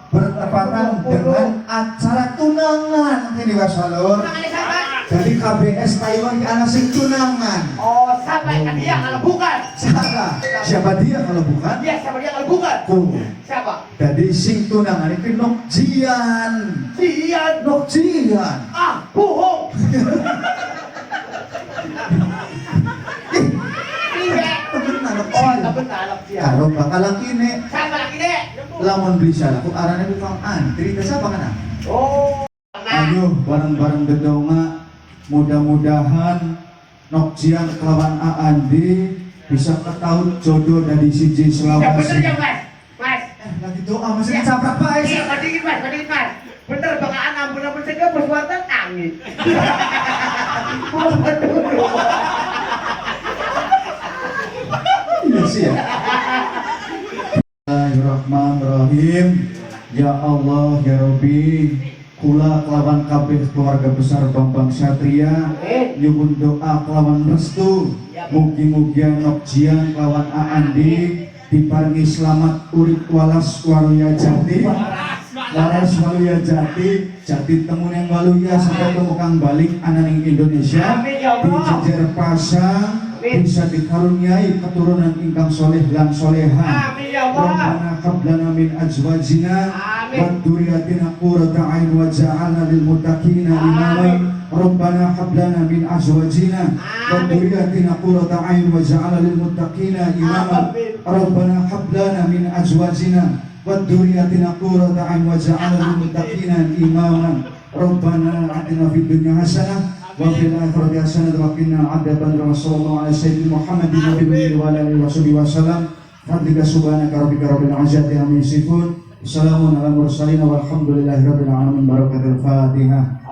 bertepatan dengan acara tunangan ini Wasalur. Jadi KBS Taiwan anak sing tunangan. Oh, siapa kan dia kalau bukan? Siapa dia kalau bukan? Dia siapa dia kalau bukan? Siapa? Jadi sing tunangan itu Nokjian. Nokjian. Ah, bohong. Iya. Oh, benar Nokjian. Kalau bakal laki nek. Siapa lagi nek? Lamun beli salah, aku arahnya bukan antri. Siapa kan? Oh. Aduh, bareng-bareng gedonga. Mudah-mudahan Nokjian kelawan Aandi bisa ketahuan jodoh dari siji Ya bener Sulawesi. ya mas. Lagi doa masih dicabrak Pak. Iya, kodingin mas. Bener bakalan ampun segala perbuatan angin. Iya sih ya. Bismillahirrahmanirrahim. Ya Allah ya Rabbi, kula kelawan kabeh keluarga besar Bambang Satria nyuwun doa kelawan restu mugi-mugi Nokjian kelawan Aandi diparingi selamat urip walas waluya jati jati temu yang waluya sampai temu kang balik ananing Indonesia dijejer pasang bisa dikaruniai keturunan ingkang soleh lan soleha. Rabbana hab lana min azwajina wa dzurriyyatina qurrata a'yun waj'alna lil muttaqina imama. Rabbana hab lana min azwajina wa dzurriyyatina qurrata a'yun waj'alna lil muttaqina imama. Rabbana hab lana min azwajina wa dzurriyyatina qurrata a'yun waj'alna lil muttaqina imama. Rabbana atina fid dunya hasanah wa fil akhirati hasanah wa qina adzabannar. Sallallahu alaihi sayyidina Muhammadin nabiyyi wa ala alihi wasallam. Fadlika subhanaka rabbika rabbil izzati amma yasifun. Wassalamun ala mursalin walhamdulillahi rabbil alamin. Barakatul Fatihah.